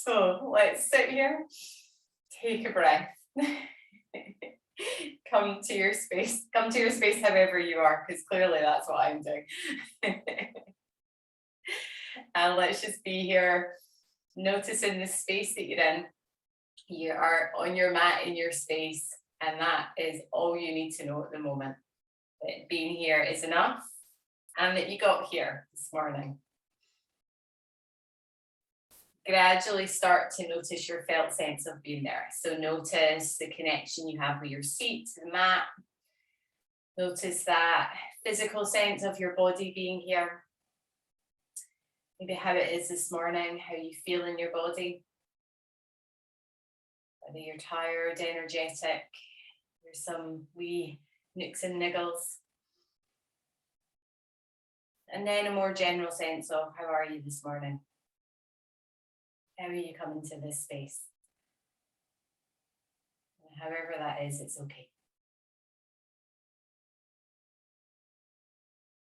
So let's sit here, take a breath. Come to your space however you are, because clearly that's what I'm doing. And let's just be here, noticing the space that you're in. You are on your mat in your space, and that is all you need to know at the moment. That being here is enough, and that you got here this morning. Gradually start to notice your felt sense of being there. So notice the connection you have with your seat to the mat. Notice that physical sense of your body being here. Maybe how it is this morning, how you feel in your body. Whether you're tired, energetic, there's some wee nicks and niggles. And then a more general sense of how are you this morning? How are you coming to this space? And however that is, it's okay.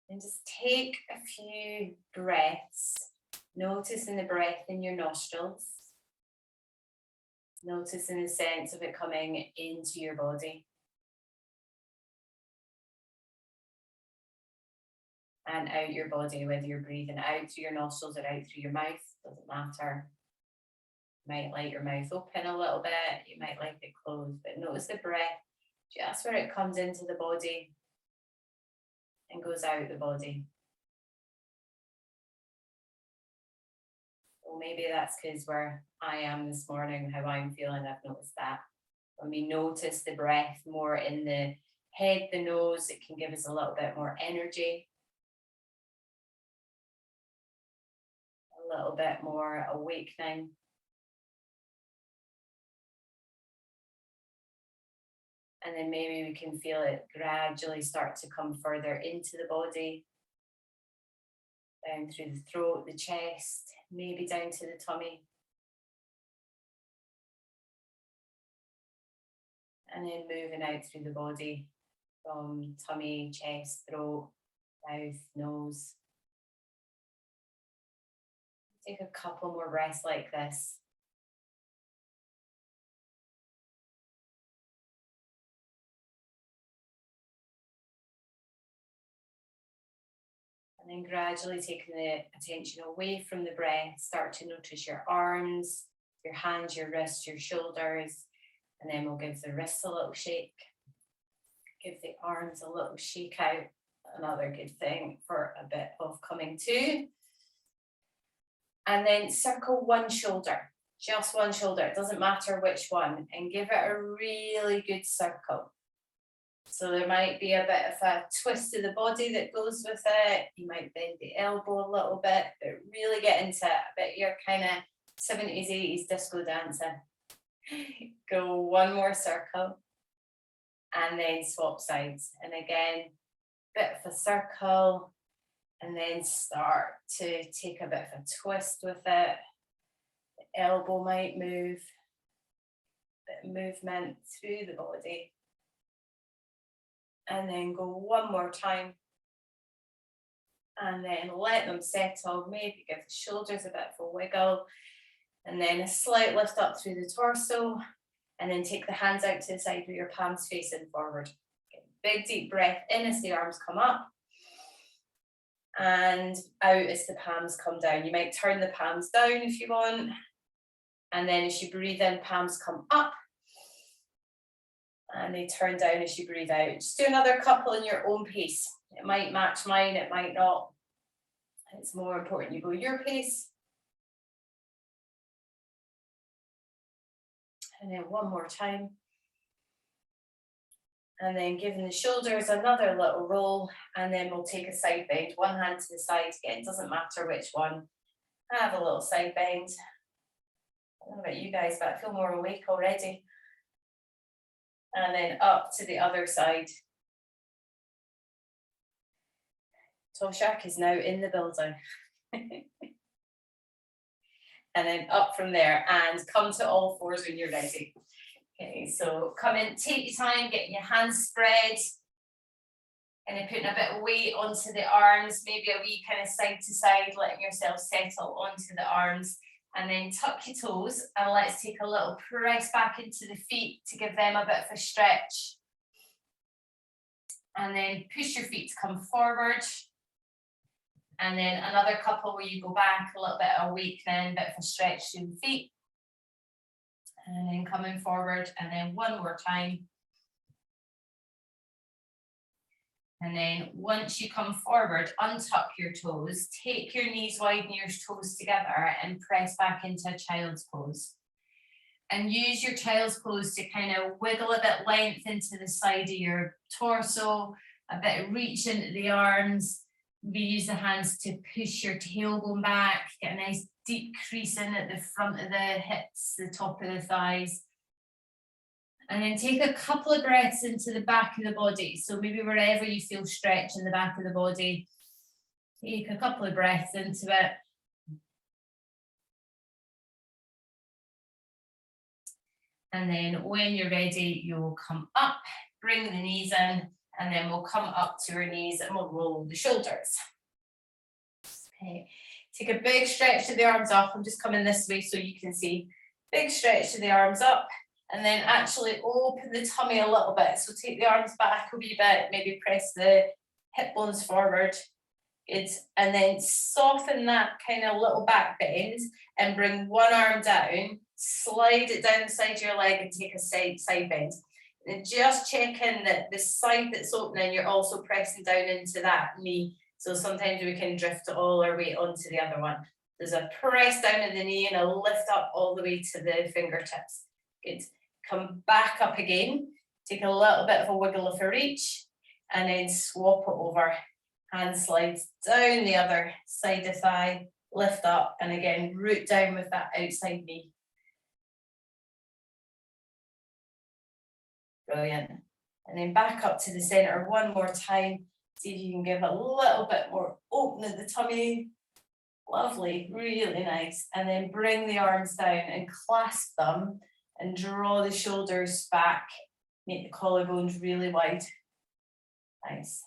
And just take a few breaths, noticing the breath in your nostrils, noticing the sense of it coming into your body. And out your body, whether you're breathing out through your nostrils or out through your mouth, doesn't matter. You might like your mouth open a little bit, you might like it closed, but notice the breath, just where it comes into the body and goes out the body. Well, maybe that's because where I am this morning, how I'm feeling, I've noticed that. When we notice the breath more in the head, the nose, it can give us a little bit more energy. A little bit more awakening. And then maybe we can feel it gradually start to come further into the body, down through the throat, the chest, maybe down to the tummy. And then moving out through the body from tummy, chest, throat, mouth, nose. Take a couple more breaths like this. And then gradually taking the attention away from the breath, start to notice your arms, your hands, your wrists, your shoulders. And then we'll give the wrists a little shake. Give the arms a little shake out. Another good thing for a bit of coming to. And then circle one shoulder, just one shoulder. It doesn't matter which one. And give it a really good circle. So there might be a bit of a twist to the body that goes with it. You might bend the elbow a little bit, but really get into it. A bit your kind of 70s, 80s disco dancing. Go one more circle and then swap sides. And again, bit of a circle and then start to take a bit of a twist with it. The elbow might move, bit of movement through the body. And then go one more time. And then let them settle. Maybe give the shoulders a bit of a wiggle. And then a slight lift up through the torso. And then take the hands out to the side with your palms facing forward. Get a big deep breath in as the arms come up. And out as the palms come down. You might turn the palms down if you want. And then as you breathe in, palms come up. And they turn down as you breathe out. Just do another couple in your own pace. It might match mine, it might not. It's more important you go your pace. And then one more time. And then giving the shoulders another little roll. And then we'll take a side bend. One hand to the side. Again, it doesn't matter which one. Have a little side bend. I don't know about you guys, but I feel more awake already. And then up to the other side. Toshak is now in the building. And then up from there and come to all fours when you're ready. Okay, so come in, take your time, getting your hands spread. And then putting a bit of weight onto the arms, maybe a wee kind of side to side, letting yourself settle onto the arms. And then tuck your toes, and let's take a little press back into the feet to give them a bit of a stretch. And then push your feet to come forward. And then another couple where you go back, a little bit of awakening, bit of a stretch through the feet. And then coming forward, and then one more time. And then once you come forward, untuck your toes, take your knees wide and your toes together and press back into a child's pose. And use your child's pose to kind of wiggle a bit length into the side of your torso, a bit of reach into the arms. Maybe use the hands to push your tailbone back, get a nice deep crease in at the front of the hips, the top of the thighs. And then take a couple of breaths into the back of the body. So maybe wherever you feel stretch in the back of the body, take a couple of breaths into it. And then when you're ready, you'll come up, bring the knees in, and then we'll come up to our knees and we'll roll the shoulders. Okay, take a big stretch to the arms up. I'm just coming this way so you can see. Big stretch to the arms up. And then actually open the tummy a little bit. So take the arms back a wee bit, maybe press the hip bones forward. Good. And then soften that kind of little back bend and bring one arm down, slide it down the side of your leg and take a side bend. And just check in that the side that's opening, you're also pressing down into that knee. So sometimes we can drift all our weight onto the other one. There's a press down in the knee and a lift up all the way to the fingertips. Good. Come back up again, take a little bit of a wiggle of a reach, and then swap it over. Hand slides down the other side of thigh, lift up, and again, root down with that outside knee. Brilliant. And then back up to the center one more time. See if you can give a little bit more open at the tummy. Lovely, really nice. And then bring the arms down and clasp them. And draw the shoulders back, make the collarbones really wide. Nice.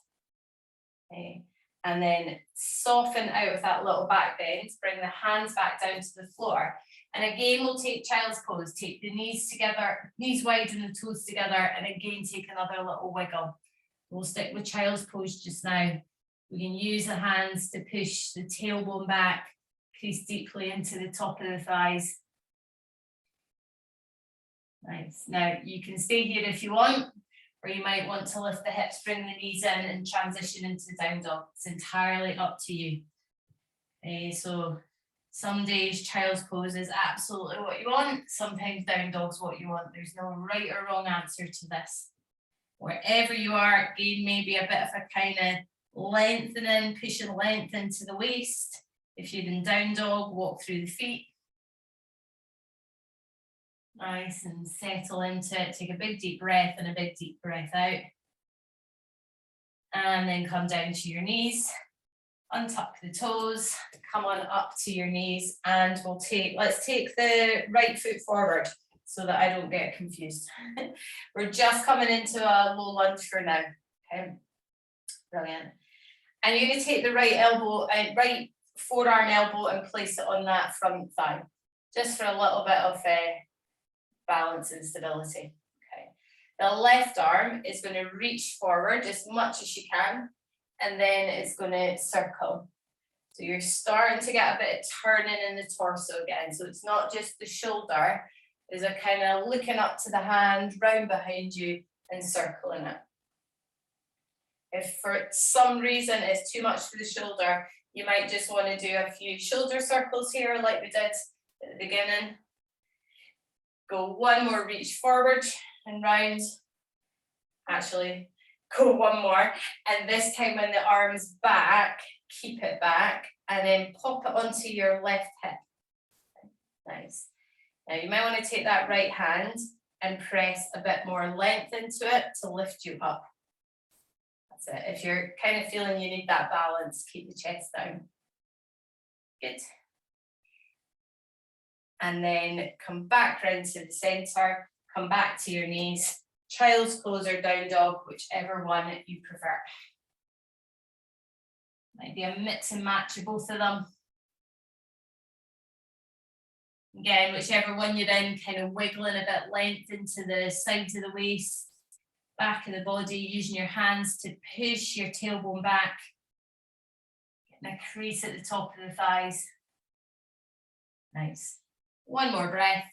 Okay. And then soften out of that little back bend, bring the hands back down to the floor. And again, we'll take child's pose, take the knees together, knees wide and the toes together, and again, take another little wiggle. We'll stick with child's pose just now. We can use the hands to push the tailbone back, crease deeply into the top of the thighs. Nice. Now you can stay here if you want, or you might want to lift the hips, bring the knees in and transition into down dog. It's entirely up to you. So some days child's pose is absolutely what you want. Sometimes down dog's what you want. There's no right or wrong answer to this. Wherever you are, gain maybe a bit of a kind of lengthening, pushing length into the waist. If you're in down dog, walk through the feet. Nice, and settle into it. Take a big deep breath and a big deep breath out. And then come down to your knees. Untuck the toes. Come on up to your knees. And let's take the right foot forward so that I don't get confused. We're just coming into a low lunge for now. Okay, brilliant. And you're going to take the right forearm elbow and place it on that front thigh. Just for a little bit of balance and stability. Okay. The left arm is going to reach forward as much as you can, and then it's going to circle. So you're starting to get a bit of turning in the torso again. So it's not just the shoulder, there's a kind of looking up to the hand, round behind you and circling it. If for some reason it's too much for the shoulder, you might just want to do a few shoulder circles here like we did at the beginning. Go one more reach forward and round. Actually, go one more. And this time when the arm's back, keep it back and then pop it onto your left hip. Nice. Now you might want to take that right hand and press a bit more length into it to lift you up. That's it. If you're kind of feeling you need that balance, keep the chest down. Good. And then come back round to the center, come back to your knees, child's pose or down dog, whichever one you prefer. Might be a mix and match of both of them. Again, whichever one you're in, kind of wiggling a bit length into the sides of the waist, back of the body, using your hands to push your tailbone back. Getting a crease at the top of the thighs. Nice. One more breath.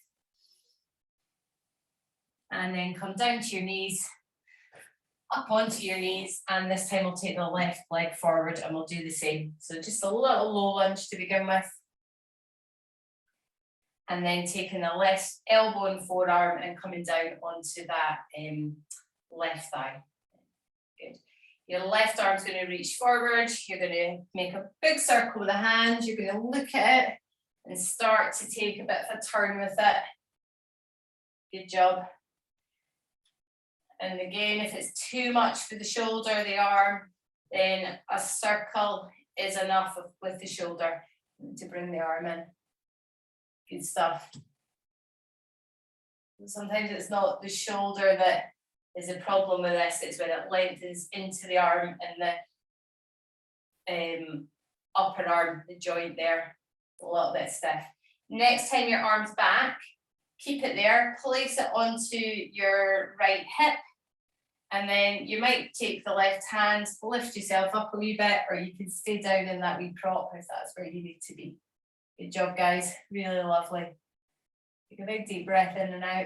And then come down to your knees, up onto your knees, and this time we'll take the left leg forward and we'll do the same. So just a little low lunge to begin with. And then taking the left elbow and forearm and coming down onto that left thigh. Good. Your left arm's going to reach forward. You're going to make a big circle with the hand. You're going to look at it and start to take a bit of a turn with it. Good job. And again, if it's too much for the shoulder, the arm, then a circle is enough with the shoulder to bring the arm in. Good stuff. Sometimes it's not the shoulder that is a problem with this, it's when it lengthens into the arm and the upper arm, the joint there, a little bit stiff. Next time your arm's back, keep it there, place it onto your right hip, and then you might take the left hand, lift yourself up a wee bit, or you can stay down in that wee prop if that's where you need to be. Good job, guys. Really lovely. Take a big deep breath in and out.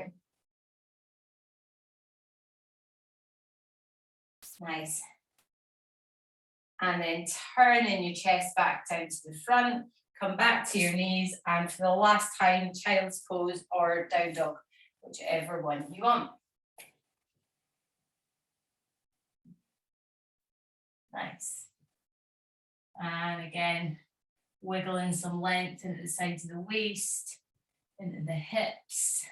Nice. And then turning your chest back down to the front, come back to your knees, and for the last time, child's pose or down dog, whichever one you want. Nice. And again, wiggling some length into the sides of the waist, into the hips.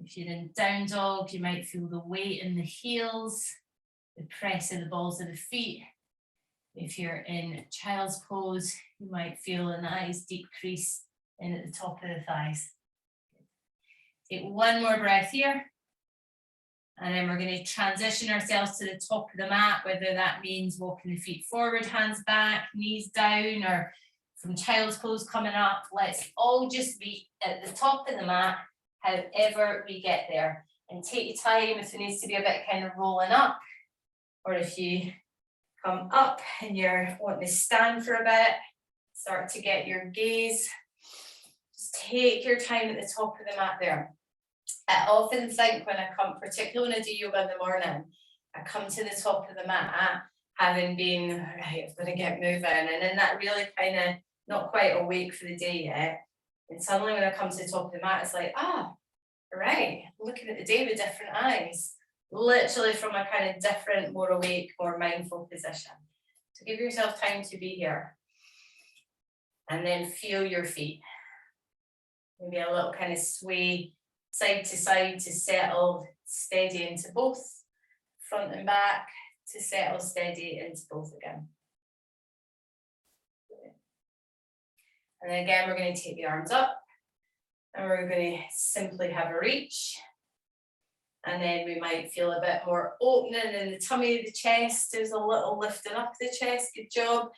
If you're in down dog, you might feel the weight in the heels, the press of the balls of the feet. If you're in child's pose, you might feel a nice deep crease in at the top of the thighs. Take one more breath here. And then we're going to transition ourselves to the top of the mat, whether that means walking the feet forward, hands back, knees down, or from child's pose coming up. Let's all just be at the top of the mat, however we get there. And take your time if it needs to be a bit kind of rolling up, or if you come up and you're wanting to stand for a bit, start to get your gaze. Just take your time at the top of the mat there. I often think when I come, particularly when I do yoga in the morning, I come to the top of the mat having been, right, I've got to get moving, and then that really kind of not quite awake for the day yet. And suddenly when I come to the top of the mat, it's like, right, looking at the day with different eyes, literally from a kind of different, more awake, more mindful position. So give yourself time to be here. And then feel your feet. Maybe a little kind of sway side to side to settle steady into both, front and back to settle steady into both again. And then again, we're going to take the arms up and we're going to simply have a reach. And then we might feel a bit more opening in the tummy of the chest. There's a little lifting up the chest. Good job.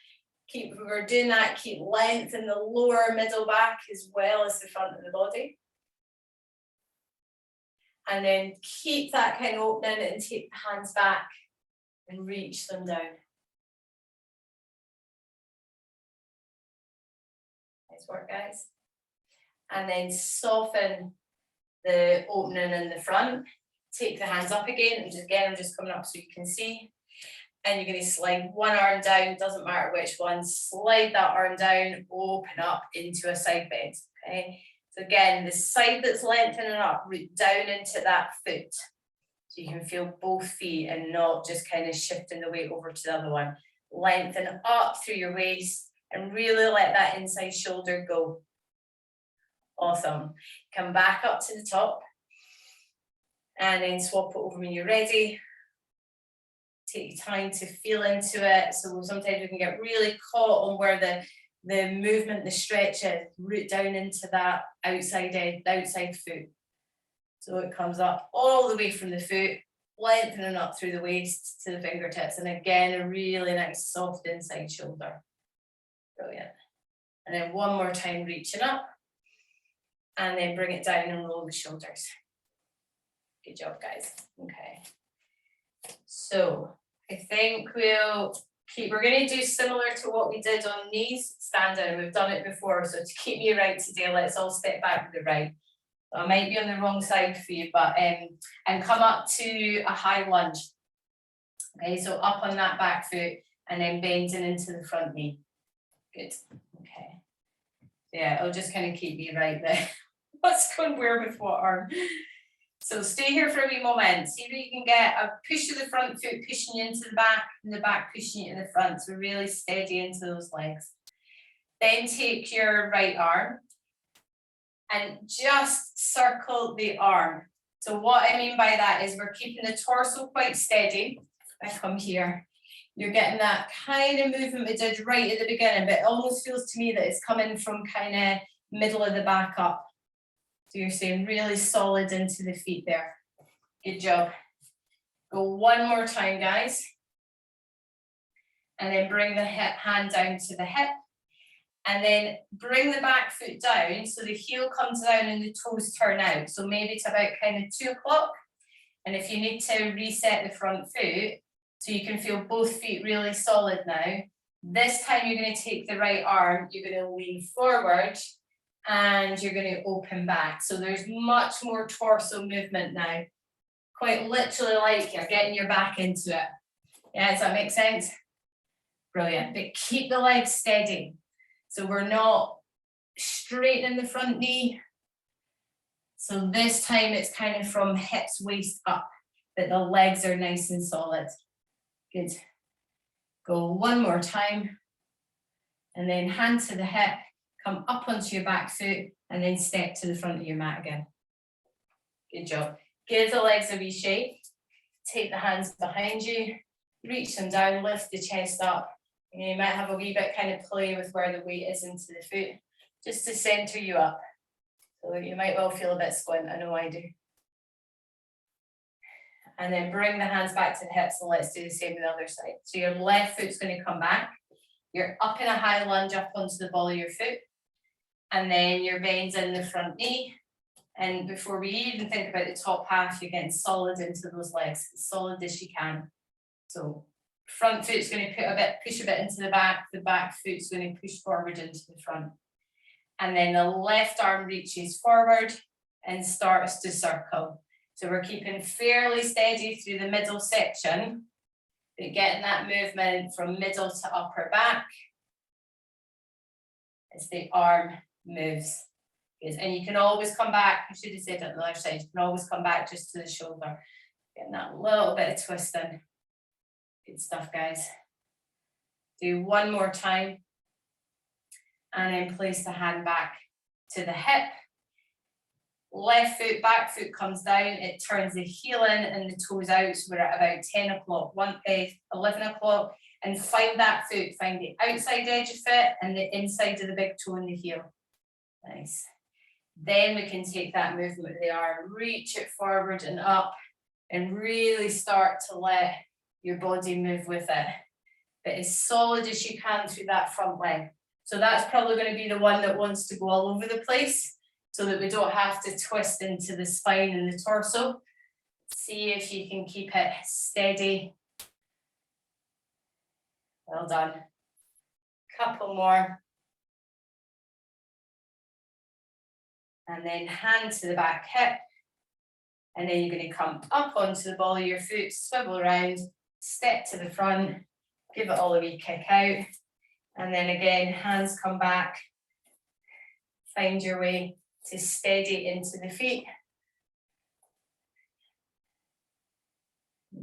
Keep, we're doing that, keep length in the lower middle back as well as the front of the body. And then keep that kind of opening and take the hands back and reach them down. Nice work, guys. And then soften the opening in the front. Take the hands up again, and again, I'm just coming up so you can see. And you're going to slide one arm down, doesn't matter which one, slide that arm down, open up into a side bend, okay? So again, the side that's lengthening up, root down into that foot. So you can feel both feet and not just kind of shifting the weight over to the other one. Lengthen up through your waist and really let that inside shoulder go. Awesome. Come back up to the top and then swap it over when you're ready. Take your time to feel into it. So sometimes we can get really caught on where the movement, the stretch is, root down into that outside edge, outside foot. So it comes up all the way from the foot, lengthening up through the waist to the fingertips. And again, a really nice soft inside shoulder. Brilliant. And then one more time, reaching up. And then bring it down and roll the shoulders. Good job, guys. Okay. So I think we're going to do similar to what we did on knees, stand down. We've done it before, so to keep me right today, let's all step back with the right. So I might be on the wrong side for you, but and come up to a high lunge. Okay, so up on that back foot and then bending into the front knee. Good. Okay. Yeah, it'll just kind of keep me right there. What's going where with what arm? So stay here for a wee moment. See if you can get a push of the front foot pushing you into the back and the back pushing you to the front. So really steady into those legs. Then take your right arm and just circle the arm. So what I mean by that is we're keeping the torso quite steady. If I come here, you're getting that kind of movement we did right at the beginning, but it almost feels to me that it's coming from kind of middle of the back up. So you're staying really solid into the feet there. Good job. Go one more time, guys. And then bring the hand down to the hip. And then bring the back foot down so the heel comes down and the toes turn out. So maybe it's about kind of 2 o'clock. And if you need to reset the front foot, so you can feel both feet really solid now, this time you're going to take the right arm, you're going to lean forward, and you're going to open back. So there's much more torso movement now. Quite literally like you're getting your back into it. Yeah, does that make sense? Brilliant. But keep the legs steady. So we're not straightening the front knee. So this time it's kind of from hips, waist up, but the legs are nice and solid. Good. Go one more time. And then hand to the hip. Come up onto your back foot and then step to the front of your mat again. Good job. Give the legs a wee shake. Take the hands behind you. Reach them down, lift the chest up. And you might have a wee bit kind of play with where the weight is into the foot, just to center you up. So you might well feel a bit squint, I know I do. And then bring the hands back to the hips and let's do the same with the other side. So your left foot's going to come back. You're up in a high lunge up onto the ball of your foot. And then your bends in the front knee. And before we even think about the top half, you're getting solid into those legs, as solid as you can. So front foot's going to push a bit into the back foot's going to push forward into the front. And then the left arm reaches forward and starts to circle. So we're keeping fairly steady through the middle section, but getting that movement from middle to upper back as the arm moves. And you can always come back, I should have said it on the other side, you can always come back just to the shoulder. Getting that little bit of twisting. Good stuff, guys. Do one more time. And then place the hand back to the hip. Left foot, back foot comes down, it turns the heel in and the toes out, so we're at about 10 o'clock, 11 o'clock, and find that foot, find the outside edge of it and the inside of the big toe and the heel. Nice. Then we can take that movement with the arm, reach it forward and up, and really start to let your body move with it. But as solid as you can through that front leg. So that's probably going to be the one that wants to go all over the place, so that we don't have to twist into the spine and the torso. See if you can keep it steady. Well done. Couple more. And then hand to the back hip. And then you're going to come up onto the ball of your foot, swivel around, step to the front, give it all a wee kick out. And then again, hands come back. Find your way to steady into the feet.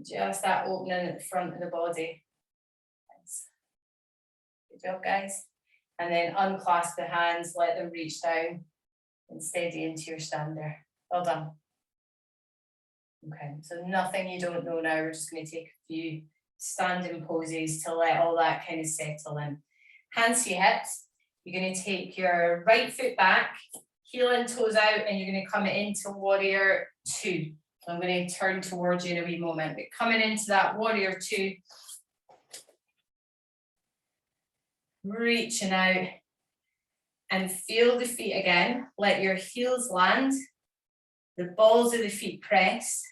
Just that opening at the front of the body. Nice. Good job, guys. And then unclasp the hands, let them reach down and steady into your stander. Well done. Okay, so nothing you don't know now. We're just going to take a few standing poses to let all that kind of settle in. Hands to your hips. You're going to take your right foot back, heel and toes out, and you're going to come into warrior 2. So I'm going to turn towards you in a wee moment, but coming into that warrior 2, reaching out, And feel the feet again. Let your heels land. The balls of the feet press.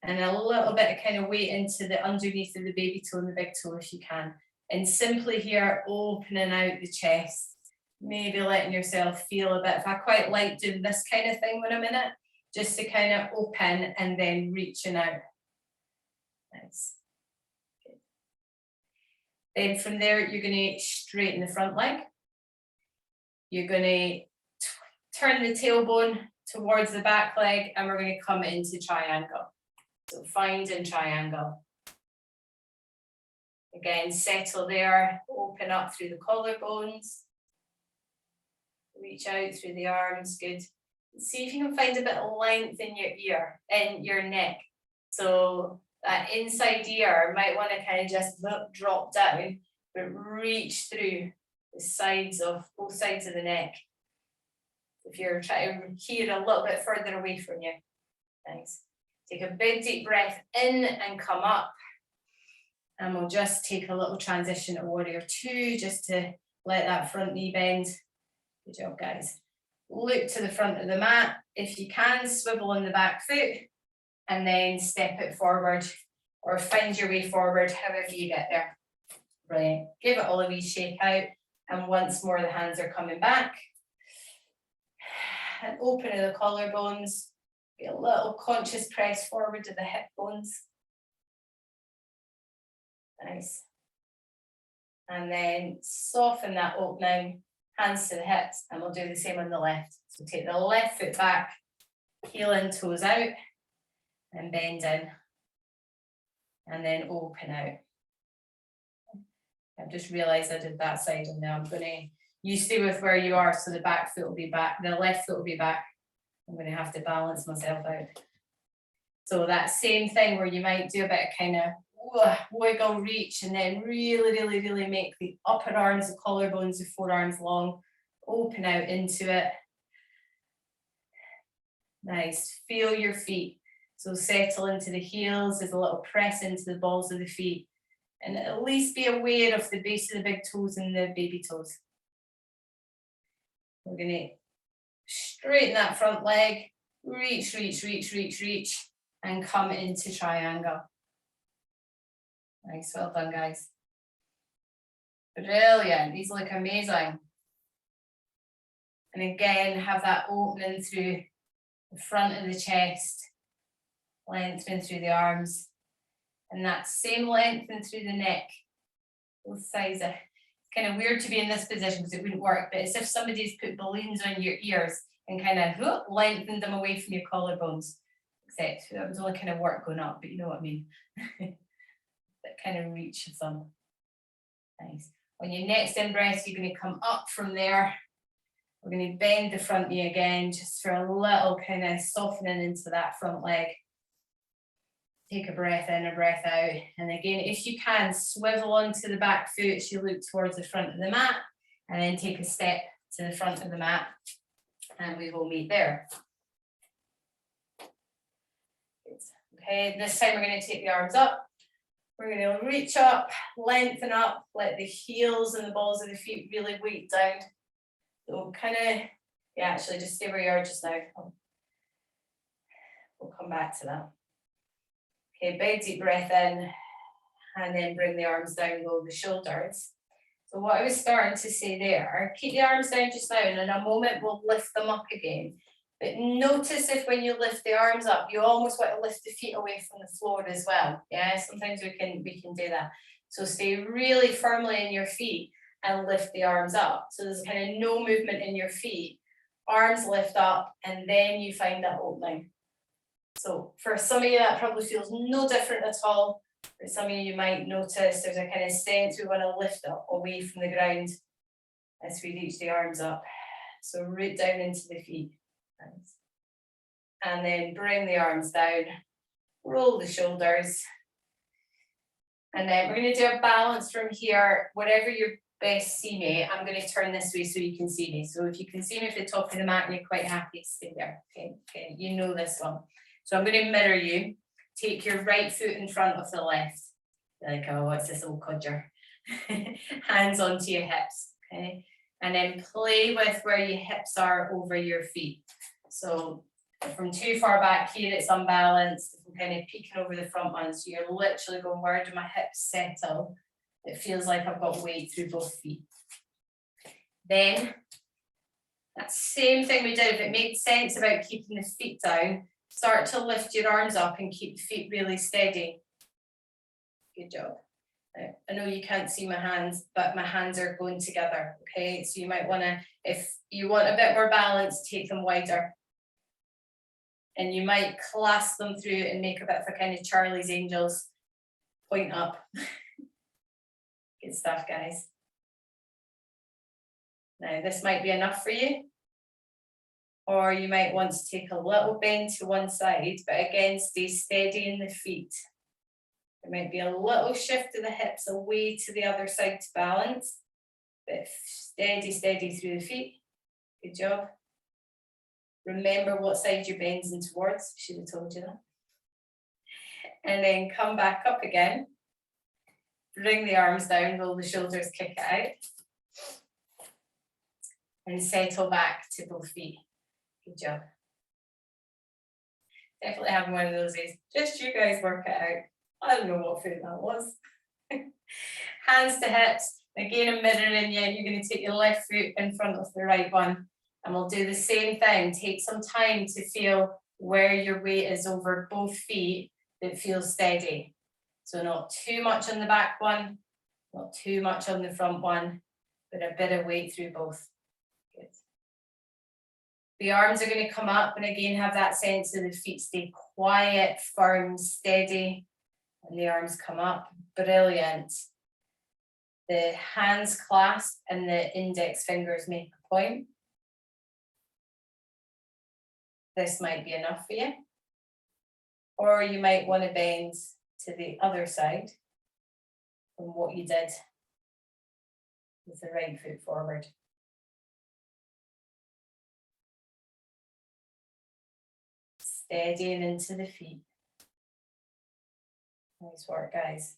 And a little bit of kind of weight into the underneath of the baby toe and the big toe if you can. And simply here, opening out the chest. Maybe letting yourself feel a bit. If I quite like doing this kind of thing when I'm in it, just to kind of open and then reaching out. Nice. Good. Then from there, you're going to straighten the front leg. You're going to turn the tailbone towards the back leg, and we're going to come into triangle. So finding triangle. Again, settle there, open up through the collarbones. Reach out through the arms, good. See if you can find a bit of length in your ear, in your neck. So that inside ear might want to kind of just drop down, but reach through the sides of both sides of the neck. If you're trying to hear a little bit further away from you. Nice. Take a big deep breath in and come up. And we'll just take a little transition to warrior two, just to let that front knee bend. Good job, guys. Look to the front of the mat. If you can, swivel on the back foot and then step it forward or find your way forward, however you get there. Brilliant. Give it all a wee shake out. And once more, the hands are coming back. And open of the collarbones. Be a little conscious press forward to the hip bones. Nice. And then soften that opening. Hands to the hips, and we'll do the same on the left. So take the left foot back, heel in, toes out, and bend in. And then open out. I've just realized I did that side, and now I'm going to, you stay with where you are, so the back foot will be back, the left foot will be back. I'm going to have to balance myself out. So that same thing where you might do a bit of kind of wiggle, reach, and then really make the upper arms, the collarbones, the forearms long, open out into it. Nice. Feel your feet. So settle into the heels. There's a little press into the balls of the feet. And at least be aware of the base of the big toes and the baby toes. We're going to straighten that front leg. Reach, and come into triangle. Nice, well done, guys. Brilliant, these look amazing. And again, have that opening through the front of the chest, lengthening through the arms, and that same lengthening through the neck, both sides. It's kind of weird to be in this position because it wouldn't work, but it's if somebody's put balloons on your ears and kind of lengthened them away from your collarbones, except that was only kind of work going up, but you know what I mean. That kind of reach of them. Nice. On your next in-breath, you're going to come up from there. We're going to bend the front knee again, just for a little kind of softening into that front leg. Take a breath in, a breath out. And again, if you can, swivel onto the back foot as you look towards the front of the mat, and then take a step to the front of the mat, and we will meet there. Okay, this time we're going to take the arms up. We're going to reach up, lengthen up, let the heels and the balls of the feet really weight down. So kind of, yeah, actually just stay where you are just now. We'll come back to that. Okay, big deep breath in, and then bring the arms down below the shoulders. So what I was starting to say there, keep the arms down just now, and in a moment we'll lift them up again. But notice if when you lift the arms up, you almost want to lift the feet away from the floor as well. Yeah, sometimes we can do that. So stay really firmly in your feet and lift the arms up. So there's kind of no movement in your feet. Arms lift up, and then you find that opening. So for some of you, that probably feels no different at all. For some of you, you might notice there's a kind of sense we want to lift up away from the ground as we reach the arms up. So root down into the feet. Nice. And then bring the arms down, roll the shoulders. And then we're going to do a balance from here. Whatever your best see me, I'm going to turn this way so you can see me. So if you can see me at the top of the mat and you're quite happy, stay there. Okay, you know this one. So I'm going to mirror you. Take your right foot in front of the left. You're like, oh, what's this old codger? Hands onto your hips. Okay. And then play with where your hips are over your feet. So from too far back here, it's unbalanced. If I'm kind of peeking over the front one, so you're literally going, where do my hips settle? It feels like I've got weight through both feet. Then, that same thing we did, if it made sense about keeping the feet down, start to lift your arms up and keep the feet really steady. Good job. I know you can't see my hands, but my hands are going together, okay? So you might want to, if you want a bit more balance, take them wider. And you might clasp them through and make a bit of a kind of Charlie's Angels, point up. Good stuff, guys. Now, this might be enough for you. Or you might want to take a little bend to one side, but again, stay steady in the feet. There might be a little shift of the hips away to the other side to balance, but steady, steady through the feet. Good job. Remember what side you're bending towards. Should have told you that. And then come back up again. Bring the arms down, roll the shoulders, kick it out. And settle back to both feet. Good job. Definitely having one of those days. Just you guys work it out. I don't know what food that was. Hands to hips. Again, I'm mirroring you. You're going to take your left foot in front of the right one. And we'll do the same thing. Take some time to feel where your weight is over both feet that feels steady. So not too much on the back one, not too much on the front one, but a bit of weight through both. Good. The arms are going to come up and again have that sense of the feet stay quiet, firm, steady. And the arms come up. Brilliant. The hands clasp and the index fingers make a point. This might be enough for you. Or you might want to bend to the other side from what you did with the right foot forward. Steadying into the feet. Nice work, guys.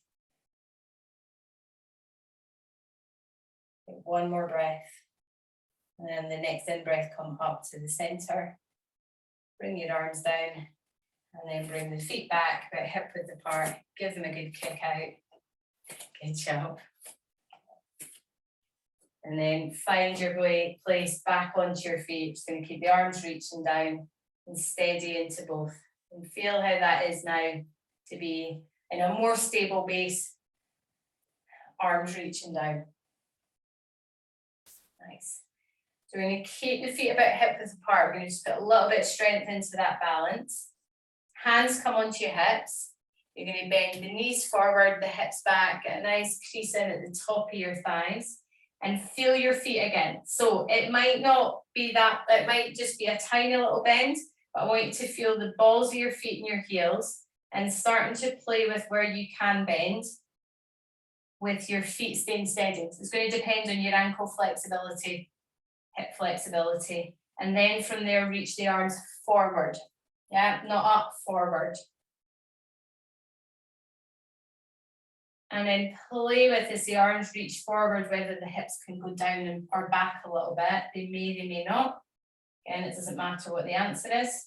Take one more breath. And then the next in-breath, come up to the center. Bring your arms down. And then bring the feet back, about hip width apart. Give them a good kick out. Good job. And then find your way, place back onto your feet. Just going to keep the arms reaching down and steady into both. And feel how that is now to be in a more stable base. Arms reaching down. Nice. So we're going to keep the feet about hip width apart. We're going to just put a little bit of strength into that balance. Hands come onto your hips. You're going to bend the knees forward, the hips back, get a nice crease in at the top of your thighs, and feel your feet again. So it might not be that, it might just be a tiny little bend, but I want you to feel the balls of your feet and your heels and starting to play with where you can bend with your feet staying steady. So it's going to depend on your ankle flexibility, hip flexibility, and then from there reach the arms forward. Yeah, not up, forward. And then play with as the arms reach forward, whether the hips can go down or back a little bit. They may not. Again, it doesn't matter what the answer is.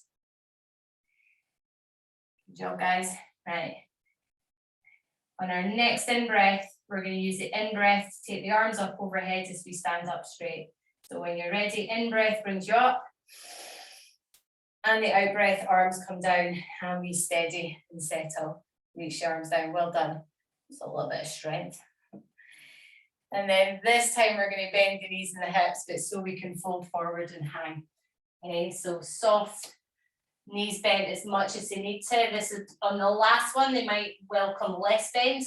Good job, guys. Right. On our next in-breath, we're going to use the in-breath to take the arms up overhead as we stand up straight. So when you're ready, in-breath brings you up. And the out-breath, arms come down and we steady and settle. Reach your arms down. Well done. Just a little bit of strength. And then this time we're going to bend the knees and the hips, but so we can fold forward and hang. Okay, so soft, knees bent as much as they need to. This is on the last one, they might welcome less bend.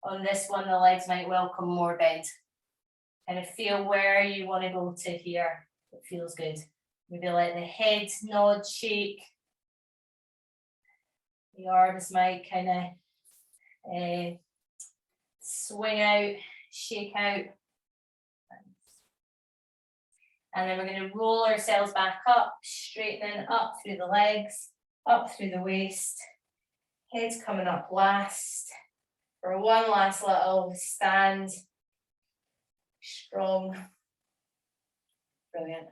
On this one, the legs might welcome more bend. And feel where you want to go to here. It feels good. Maybe let the head nod, shake. The arms might kind of swing out, shake out. And then we're going to roll ourselves back up, straightening up through the legs, up through the waist. Head's coming up last. For one last little stand. Strong. Brilliant.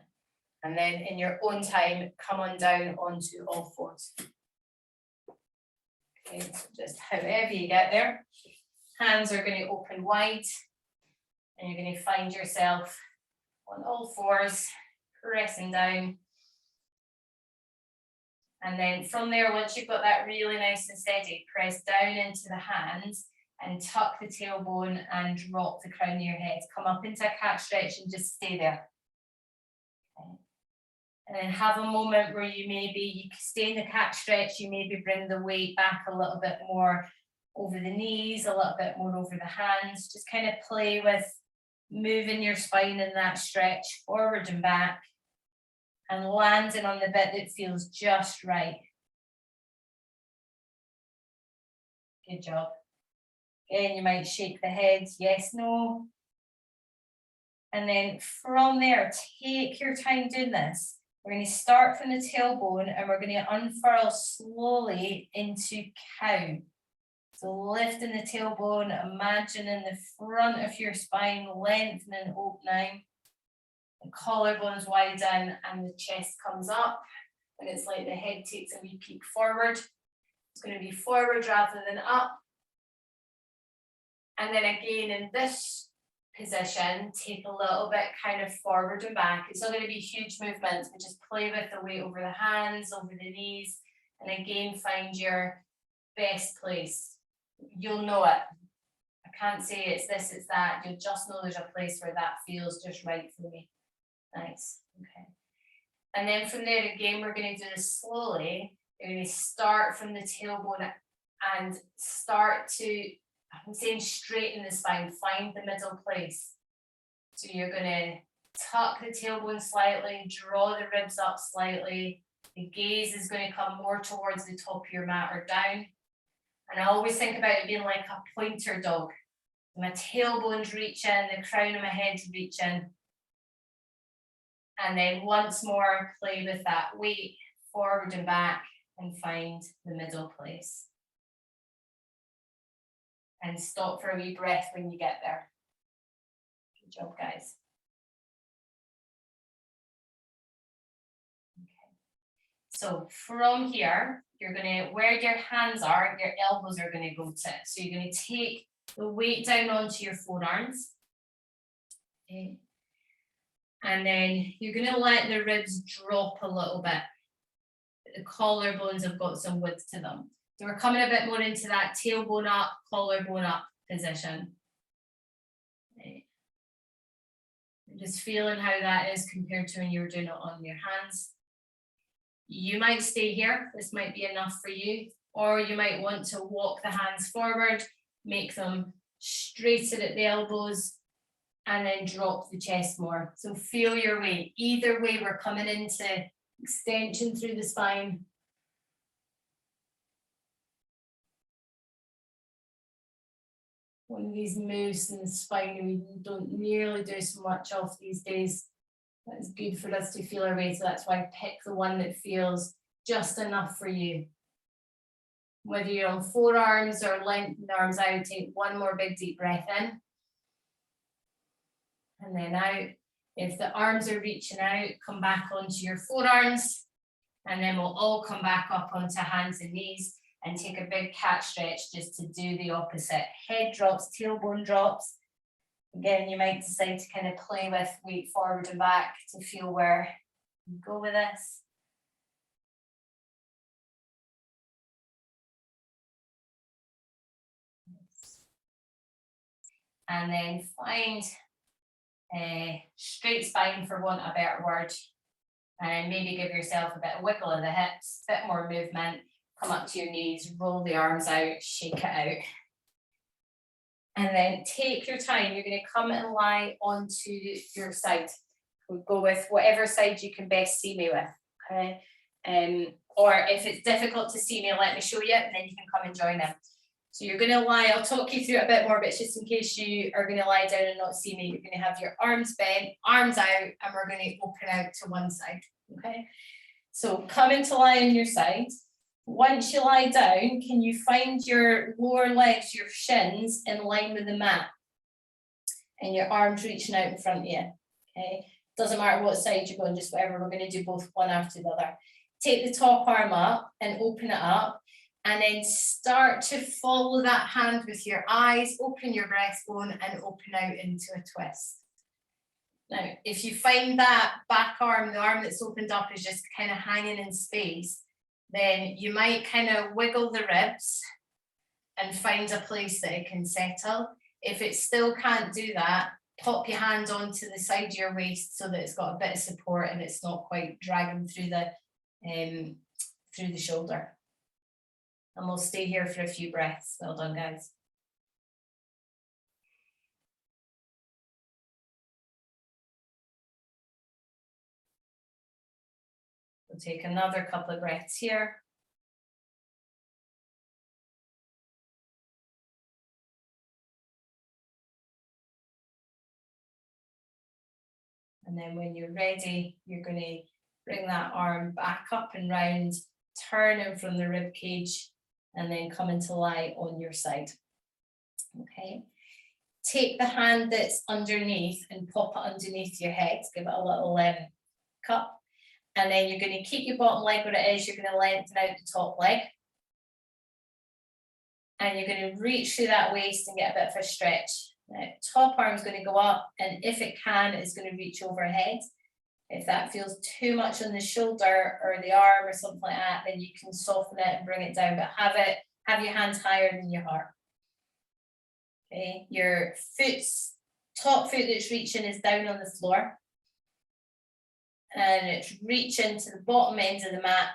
And then in your own time, come on down onto all fours. Okay, so just however you get there, hands are going to open wide, and you're going to find yourself on all fours, pressing down. And then from there, once you've got that really nice and steady, press down into the hands and tuck the tailbone and drop the crown of your head. Come up into a cat stretch and just stay there. Okay. And then have a moment where you can stay in the cat stretch, you maybe bring the weight back a little bit more over the knees, a little bit more over the hands. Just kind of play with moving your spine in that stretch forward and back, and landing on the bit that feels just right. Good job. Again, you might shake the head, yes, no. And then from there, take your time doing this. We're going to start from the tailbone and we're going to unfurl slowly into cow. So lifting the tailbone, imagining the front of your spine lengthening, opening. The collarbones widen and the chest comes up, and it's like the head takes a wee peek forward. It's going to be forward rather than up. And then again in this position, take a little bit kind of forward and back. It's not going to be huge movements, but just play with the weight over the hands, over the knees, and again find your best place. You'll know it. I can't say it's this, it's that. You'll just know there's a place where that feels just right for me. Nice. Okay. And then from there, again, we're going to do this slowly. You're going to start from the tailbone and start to, I'm saying straighten the spine, find the middle place. So you're going to tuck the tailbone slightly, draw the ribs up slightly. The gaze is going to come more towards the top of your mat or down. And I always think about it being like a pointer dog. My tailbone's reaching, the crown of my head's reaching. And then once more, play with that weight forward and back and find the middle place. And stop for a wee breath when you get there. Good job, guys. Okay. So from here, you're going to, where your hands are, your elbows are going to go to. So you're going to take the weight down onto your forearms. Okay. And then you're going to let the ribs drop a little bit. The collarbones have got some width to them. So we're coming a bit more into that tailbone up, collarbone up position. Okay. Just feeling how that is compared to when you were doing it on your hands. You might stay here. This might be enough for you. Or you might want to walk the hands forward, make them straighter at the elbows, and then drop the chest more. So feel your way. Either way, we're coming into extension through the spine. One of these moves in the spine we don't nearly do so much of these days. That's good for us to feel our way. So that's why I pick the one that feels just enough for you. Whether you're on forearms or lengthen the arms out, take one more big deep breath in. And then out. If the arms are reaching out, come back onto your forearms. And then we'll all come back up onto hands and knees and take a big cat stretch just to do the opposite. Head drops, tailbone drops. Again, you might decide to kind of play with weight forward and back to feel where you go with this. And then find a straight spine, for want of a better word, and maybe give yourself a bit of wiggle of the hips, a bit more movement, come up to your knees, roll the arms out, shake it out. And then take your time, you're going to come and lie onto your side. We'll go with whatever side you can best see me with, okay? Or if it's difficult to see me, let me show you, and then you can come and join in. So you're going to lie, I'll talk you through it a bit more, but just in case you are going to lie down and not see me, you're going to have your arms bent, arms out, and we're going to open out to one side, okay? So come into lie on your side. Once you lie down, can you find your lower legs, your shins in line with the mat? And your arms reaching out in front of you, okay? Doesn't matter what side you're going, just whatever. We're going to do both one after the other. Take the top arm up and open it up, and then start to follow that hand with your eyes, open your breastbone and open out into a twist. Now, if you find that back arm, the arm that's opened up is just kind of hanging in space, then you might kind of wiggle the ribs and find a place that it can settle. If it still can't do that, pop your hand onto the side of your waist so that it's got a bit of support and it's not quite dragging through the shoulder. And we'll stay here for a few breaths. Well done, guys. We'll take another couple of breaths here. And then when you're ready, you're going to bring that arm back up and round, turning from the rib cage, and then coming to lie on your side. Okay. Take the hand that's underneath and pop it underneath your head. Give it a little cup. And then you're going to keep your bottom leg where it is. You're going to lengthen out the top leg. And you're going to reach through that waist and get a bit of a stretch. Now, top arm is going to go up, and if it can, it's going to reach overhead. If that feels too much on the shoulder or the arm or something like that, then you can soften it and bring it down, but have your hands higher than your heart. Okay, your top foot that's reaching is down on the floor. And it's reaching to the bottom end of the mat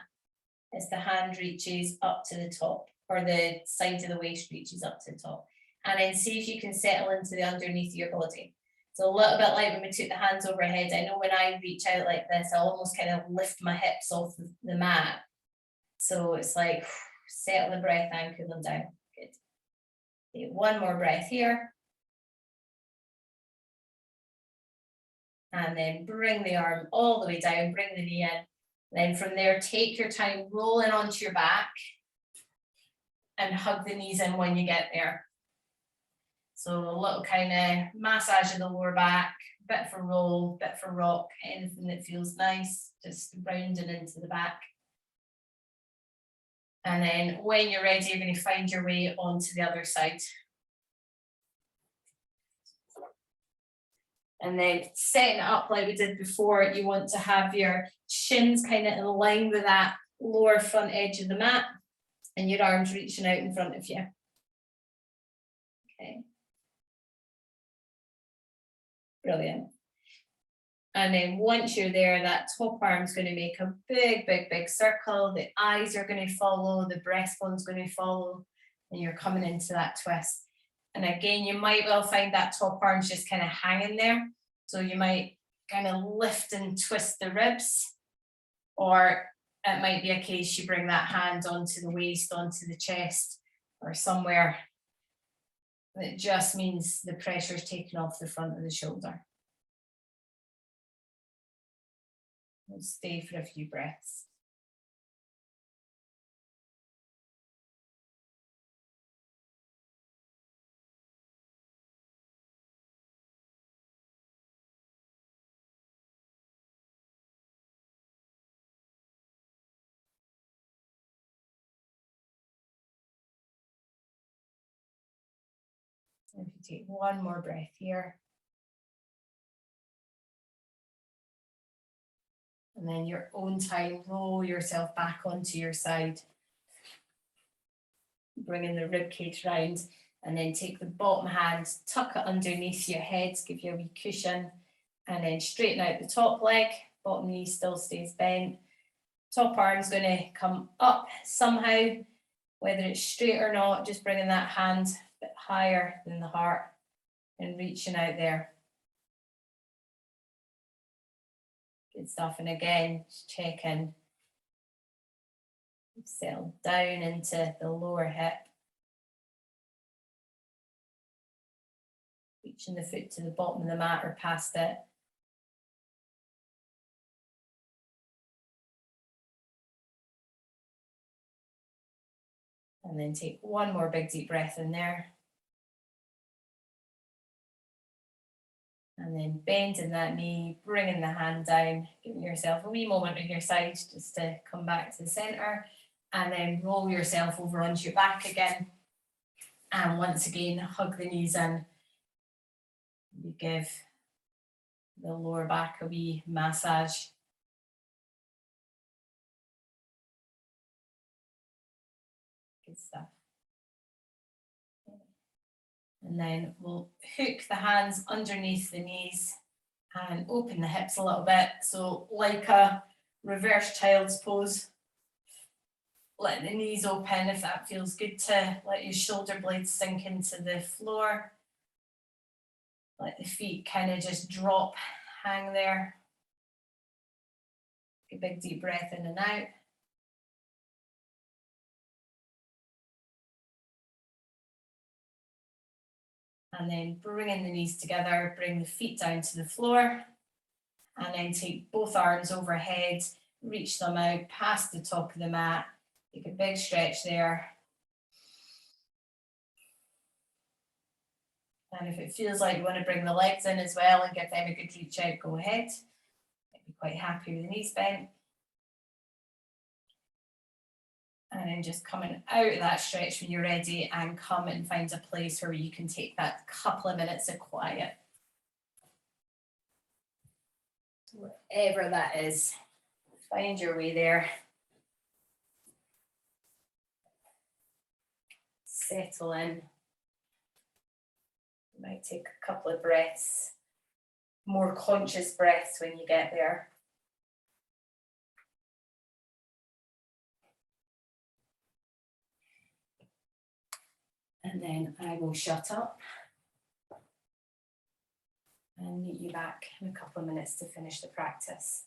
as the hand reaches up to the top, or the side of the waist reaches up to the top. And then see if you can settle into the underneath of your body. So a little bit like when we took the hands overhead. I know when I reach out like this, I almost kind of lift my hips off the mat. So it's like, settle the breath, anchor them down. Good. Take one more breath here. And then bring the arm all the way down, bring the knee in. Then from there, take your time rolling onto your back and hug the knees in when you get there. So a little kind of massage of the lower back, bit for roll, bit for rock, anything that feels nice, just rounding into the back. And then when you're ready, you're going to find your way onto the other side. And then setting it up like we did before, you want to have your shins kind of in line with that lower front edge of the mat and your arms reaching out in front of you. Okay. Brilliant. And then once you're there, that top arm's going to make a big, big, big circle. The eyes are going to follow, the breastbone's going to follow, and you're coming into that twist. And again, you might well find that top arm's just kind of hanging there. So you might kind of lift and twist the ribs, or it might be a case you bring that hand onto the waist, onto the chest, or somewhere that just means the pressure's taken off the front of the shoulder. We'll stay for a few breaths. If you take one more breath here. And then your own time, roll yourself back onto your side. Bringing the rib cage round, and then take the bottom hand, tuck it underneath your head, give you a wee cushion, and then straighten out the top leg. Bottom knee still stays bent. Top arm's going to come up somehow, whether it's straight or not, just bringing that hand a bit higher than the heart and reaching out there. Good stuff. And again, just check in. Settle down into the lower hip. Reaching the foot to the bottom of the mat or past it. And then take one more big deep breath in there. And then bending that knee, bringing the hand down, giving yourself a wee moment on your side just to come back to the center, and then roll yourself over onto your back again. And once again, hug the knees in. You give the lower back a wee massage. Good stuff. And then we'll hook the hands underneath the knees and open the hips a little bit. So like a reverse child's pose, let the knees open if that feels good, to let your shoulder blades sink into the floor. Let the feet kind of just drop, hang there. Take a big deep breath in and out. And then bringing the knees together, bring the feet down to the floor. And then take both arms overhead, reach them out past the top of the mat. Take a big stretch there. And if it feels like you want to bring the legs in as well and give them a good reach out, go ahead. I'd be quite happy with the knees bent. And then just coming out of that stretch when you're ready, and come and find a place where you can take that couple of minutes of quiet. Wherever that is, find your way there. Settle in. You might take a couple of breaths, more conscious breaths when you get there. And then I will shut up and meet you back in a couple of minutes to finish the practice.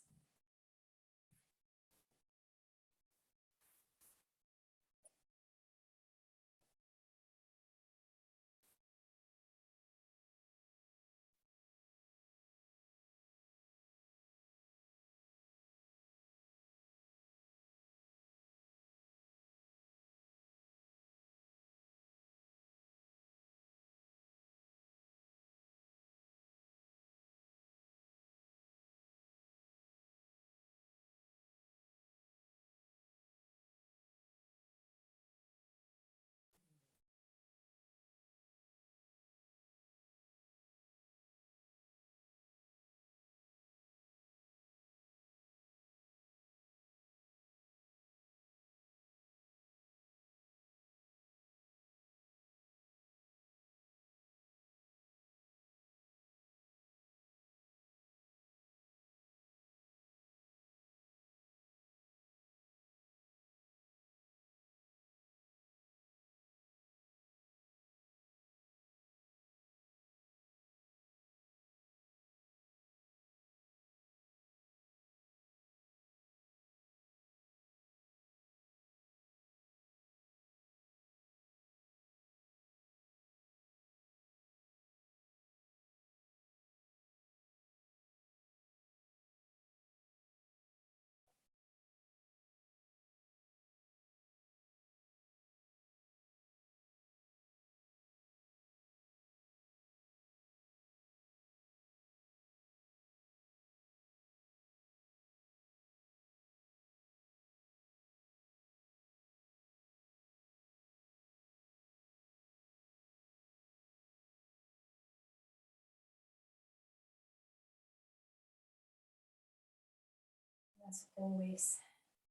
As always,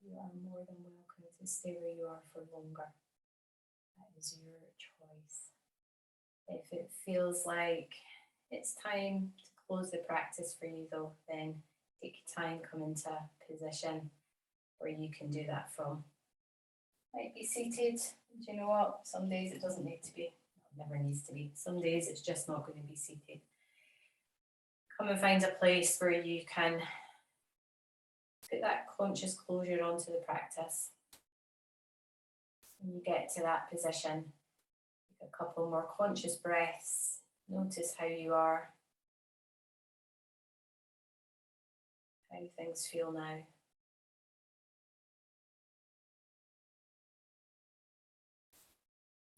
you are more than welcome to stay where you are for longer. That is your choice. If it feels like it's time to close the practice for you though, then take your time, come into a position where you can do that from. Might be seated. Do you know what? Some days it doesn't need to be. It never needs to be. Some days it's just not going to be seated. Come and find a place where you can put that conscious closure onto the practice. When you get to that position, take a couple more conscious breaths. Notice how you are, how things feel now.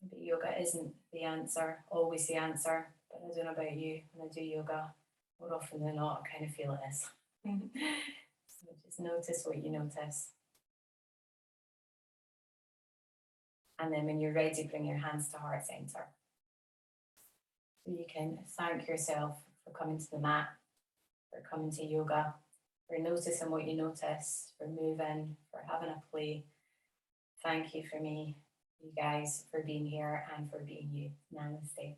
But yoga isn't the answer, always the answer. But I don't know about you, when I do yoga, more often than not, I kind of feel it is. So just notice what you notice. And then when you're ready, bring your hands to heart center. So you can thank yourself for coming to the mat, for coming to yoga, for noticing what you notice, for moving, for having a play. Thank you for me, you guys, for being here and for being you. Namaste.